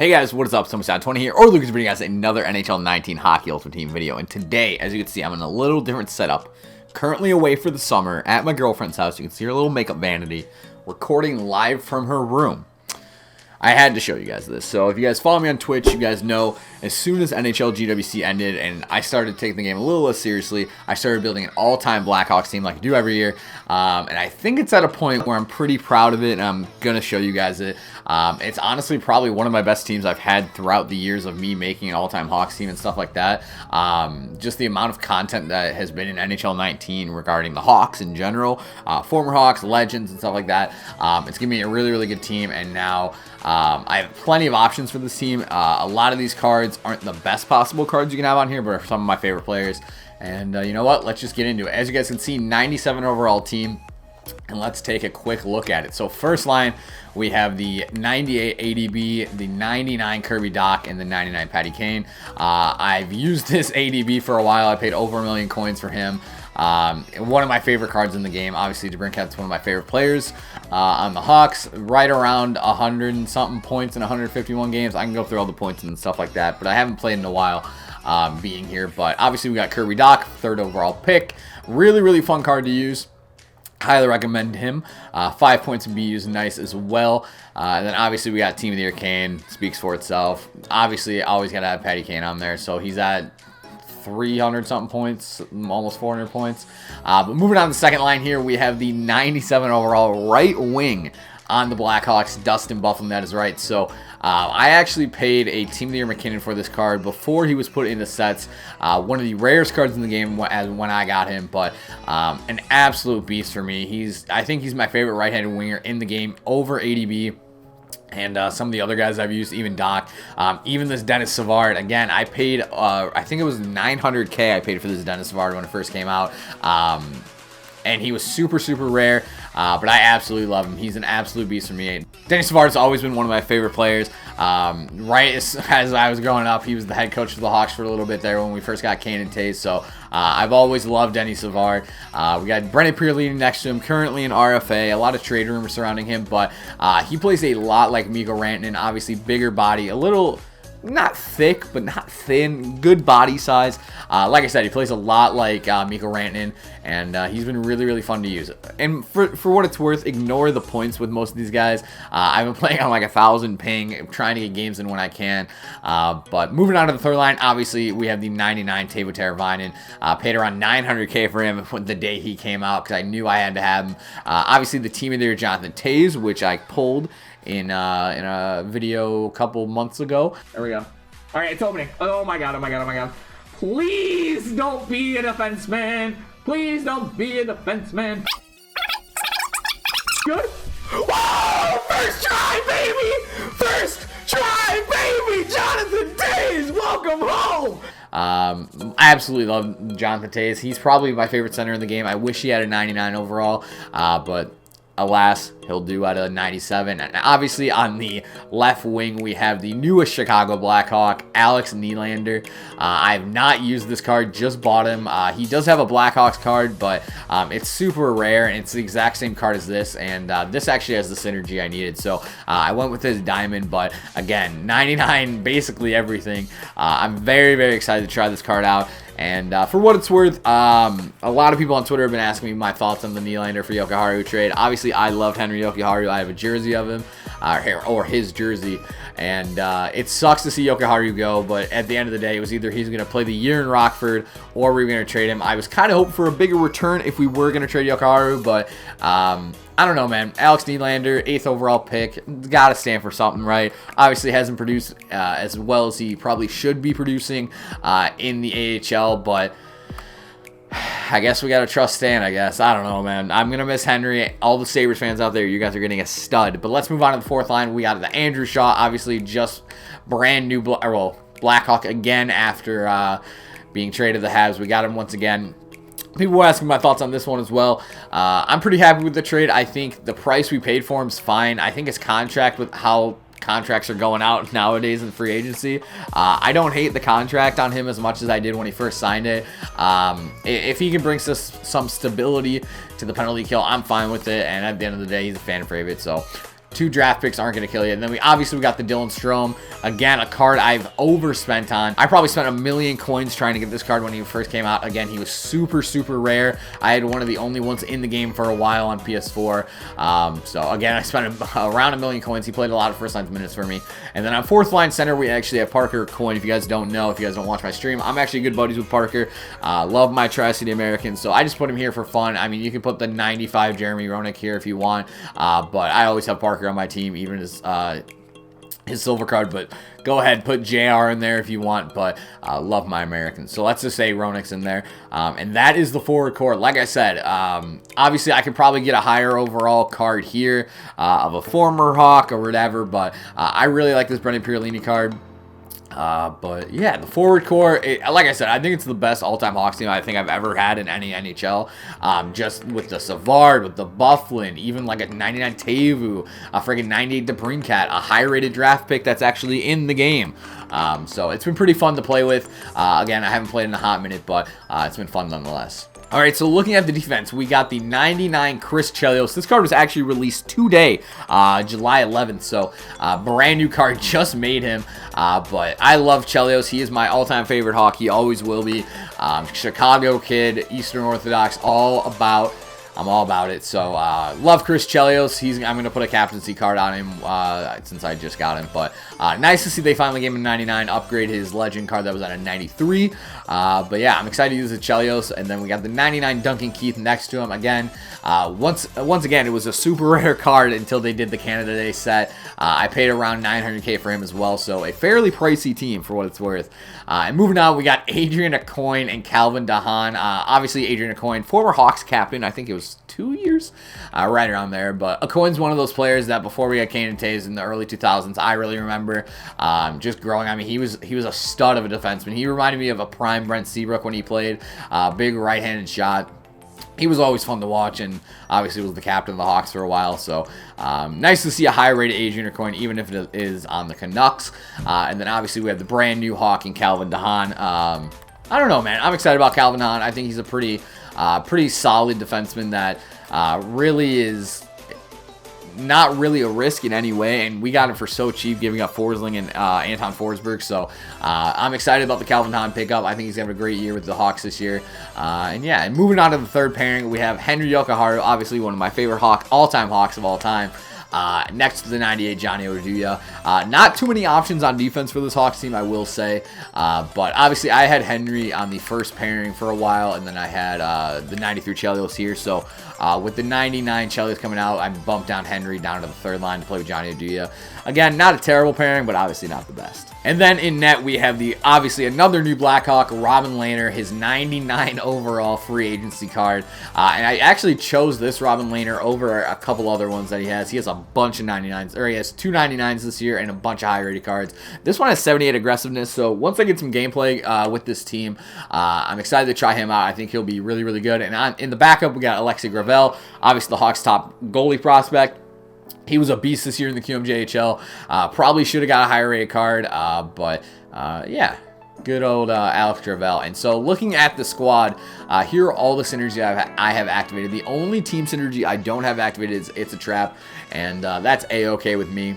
Hey guys, what is up? Someone20 here, or Lucas bringing you guys another NHL 19 Hockey Ultimate Team video. And today, as you can see, I'm in a little different setup. Currently away for the summer at my girlfriend's house. You can see her little makeup vanity, recording live from her room. I had to show you guys this. So if you guys follow me on Twitch, you guys know as soon as NHL GWC ended and I started taking the game a little less seriously, I started building an all-time Blackhawks team like I do every year. And I think it's at a point where I'm pretty proud of it, and I'm going to show you guys it. It's honestly probably one of my best teams I've had throughout the years of me making an all-time Hawks team and stuff like that. Just the amount of content that has been in NHL 19 regarding the Hawks in general, former Hawks, legends, and stuff like that. It's given me a really, really good team, and now I have plenty of options for this team. A lot of these cards aren't the best possible cards you can have on here, but are some of my favorite players. And you know what? Let's just get into it. As you guys can see, 97 overall team. And let's take a quick look at it. So first line, we have the 98 ADB, the 99 Kirby Dach, and the 99 Patty Kane. I've used this ADB for a while. I paid over 1 million coins for him. One of my favorite cards in the game. Obviously, DeBrincat's one of my favorite players on the Hawks. Right around 100 and something points in 151 games. I can go through all the points and stuff like that, but I haven't played in a while being here. But obviously, we got Kirby Dach, third overall pick. Really, really fun card to use. Highly recommend him. 5 points would be used nice as well. And then obviously we got Team of the Year Kane. Speaks for itself. Obviously, always got to have Patty Kane on there. So he's at 300 something points, almost 400 points. But moving on to the second line here, we have the 97 overall right wing on the Blackhawks, Dustin Bufflin, that is right. So I actually paid a Team of the Year McKinnon for this card before he was put in the sets. One of the rarest cards in the game when I got him, but an absolute beast for me. I think he's my favorite right-handed winger in the game, over ADB. And some of the other guys I've used, even Dach, even this Denis Savard. Again, I paid, I think it was $900K I paid for this Denis Savard when it first came out. And he was super, super rare, but I absolutely love him. He's an absolute beast for me. Denis Savard's always been one of my favorite players. Right as I was growing up, he was the head coach of the Hawks for a little bit there when we first got Kane and Taze. So I've always loved Denis Savard. We got Brendan Peer leading next to him, currently in RFA. A lot of trade rumors surrounding him, but he plays a lot like Mikko Rantanen. Obviously, bigger body, a little... not thick, but not thin. Good body size. Like I said, he plays a lot like Mikko Rantanen, and he's been really, really fun to use. And for what it's worth, ignore the points with most of these guys. I've been playing on like 1,000 ping, trying to get games in when I can. But moving on to the third line, obviously, we have the 99 Teuvo Teravainen. Paid around $900K for him the day he came out, because I knew I had to have him. Obviously, the team of the year, Jonathan Taze, which I pulled in a video a couple months ago. There we go. All right, it's opening. Oh my god, oh my god, oh my god. Please don't be a defenseman. Please don't be a defenseman. Good. Whoa! First try, baby! First try, baby! Jonathan Taze, welcome home! I absolutely love Jonathan Taze. He's probably my favorite center in the game. I wish he had a 99 overall, but alas, he'll do out of 97. And obviously, on the left wing, we have the newest Chicago Blackhawk, Alex Nylander. I have not used this card, just bought him. He does have a Blackhawks card, but it's super rare, and it's the exact same card as this, and this actually has the synergy I needed. So I went with his diamond, but again, 99, basically everything. I'm very, very excited to try this card out. And for what it's worth, a lot of people on Twitter have been asking me my thoughts on the Nylander for Jokiharju trade. Obviously, I love Henry Jokiharju. I have a jersey of him, or his jersey. And it sucks to see Jokiharju go, but at the end of the day, it was either he's going to play the year in Rockford or we were going to trade him. I was kind of hoping for a bigger return if we were going to trade Jokiharju, but I don't know, man. Alex Nylander, 8th overall pick, got to stand for something, right? Obviously hasn't produced as well as he probably should be producing in the AHL, but I guess we got to trust Stan, I guess. I don't know, man. I'm going to miss Henry. All the Sabres fans out there, you guys are getting a stud. But let's move on to the fourth line. We got the Andrew Shaw, obviously just brand new Blackhawk again after being traded to the Habs. We got him once again. People were asking my thoughts on this one as well. I'm pretty happy with the trade. I think the price we paid for him is fine. I think his contract, with how contracts are going out nowadays in free agency, I don't hate the contract on him as much as I did when he first signed it. If he can bring us some stability to the penalty kill, I'm fine with it, and at the end of the day, he's a fan favorite. So 2 draft picks aren't going to kill you. And then we got the Dylan Strome. Again, a card I've overspent on. I probably spent 1,000,000 coins trying to get this card when he first came out. Again, he was super, super rare. I had one of the only ones in the game for a while on PS4. So again, I spent around 1,000,000 coins. He played a lot of first line minutes for me. And then on 4th line center, we actually have Parker Coin. If you guys don't know, if you guys don't watch my stream, I'm actually good buddies with Parker. Love my Tri-City Americans, so I just put him here for fun. I mean, you can put the 95 Jeremy Roenick here if you want, but I always have Parker on my team, even his silver card. But go ahead, put JR in there if you want, but love my Americans. So let's just say Roenick's in there. And that is the forward core. Like I said, obviously I could probably get a higher overall card here of a former Hawk or whatever, but I really like this Brendan Pierlini card. But yeah, the forward core, like I said, I think it's the best all-time Hawks team I think I've ever had in any NHL. Just with the Savard, with the Bufflin, even like a 99 Teuvo, a freaking 98 DeBrincat, a high-rated draft pick that's actually in the game. So it's been pretty fun to play with. Again, I haven't played in a hot minute, but it's been fun nonetheless. All right, so looking at the defense, we got the 99 Chris Chelios. This card was actually released today, July 11th, so brand new card, just made him. But I love Chelios. He is my all-time favorite Hawk. He always will be. Chicago kid, Eastern Orthodox, I'm all about it. So love Chris Chelios. I'm going to put a captaincy card on him since I just got him. But nice to see they finally gave him a 99, upgrade his legend card that was at a 93. But yeah, I'm excited to use the Chelios. And then we got the 99 Duncan Keith next to him. Again, once again, it was a super rare card until they did the Canada Day set. I paid around 900K for him as well. So a fairly pricey team for what it's worth. And moving on, we got Adrian Aucoin and Calvin DeHaan. Obviously, Adrian Aucoin, former Hawks captain. I think it was 2 years, right around there. But Aucoin's one of those players that before we got Kane and Taves in the early 2000s, I really remember just growing. I mean, he was a stud of a defenseman. He reminded me of a prime Brent Seabrook when he played. Big right-handed shot. He was always fun to watch, and obviously was the captain of the Hawks for a while. So nice to see a high-rated Adrian Aucoin, even if it is on the Canucks. And then obviously we have the brand new Hawk and Calvin DeHaan. I don't know, man. I'm excited about Calvin DeHaan. I think he's a pretty solid defenseman that really is not really a risk in any way, and we got him for so cheap, giving up Forsling and Anton Forsberg. So I'm excited about the Calvin DeHaan pickup. I think he's having a great year with the Hawks this year. And yeah, and moving on to the third pairing, we have Henry Jokiharju, obviously one of my favorite all-time Hawks of all time. Next to the 98 Johnny Oduya. Not too many options on defense for this Hawks team, I will say. But obviously, I had Henry on the first pairing for a while, and then I had the 93 Chelios here. So with the 99 Chelios coming out, I bumped down Henry down to the third line to play with Johnny Oduya. Again, not a terrible pairing, but obviously not the best. And then in net, we have obviously another new Blackhawk, Robin Lehner, his 99 overall free agency card. And I actually chose this Robin Lehner over a couple other ones that he has. He has a bunch of 99s, or he has 2 99s this year and a bunch of high-rated cards. This one has 78 aggressiveness, so once I get some gameplay with this team, I'm excited to try him out. I think he'll be really, really good. And in the backup, we got Alexei Gravel, obviously the Hawks' top goalie prospect. He was a beast this year in the QMJHL. Probably should have got a higher rated card, but yeah, good old Alex Gravel. And so looking at the squad, here are all the synergy I have activated. The only team synergy I don't have activated is It's a Trap, and that's A-okay with me.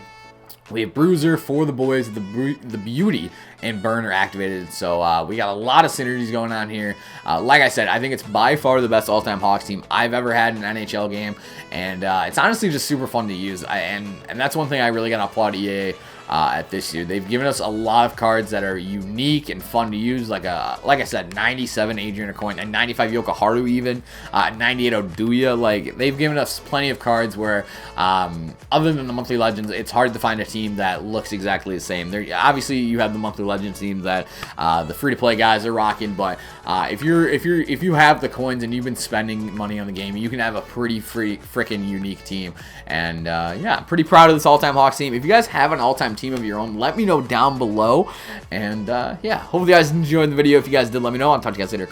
We have Bruiser for the boys, the Beauty, and Burner activated. So we got a lot of synergies going on here. Like I said, I think it's by far the best all-time Hawks team I've ever had in an NHL game. And it's honestly just super fun to use. And that's one thing I really got to applaud EA at this year. They've given us a lot of cards that are unique and fun to use, like I said, 97 Adrian Aucoin, and 95 Jokiharju even, 98 Oduya. Like, they've given us plenty of cards where, other than the monthly legends, it's hard to find a team that looks exactly the same. Obviously, you have the monthly legends team that the free-to-play guys are rocking, but if you have the coins and you've been spending money on the game, you can have a pretty freaking unique team. And yeah, I'm pretty proud of this all-time Hawks team. If you guys have an all-time team of your own, let me know down below. And yeah, hopefully you guys enjoyed the video. If you guys did, let me know. I'll talk to you guys later.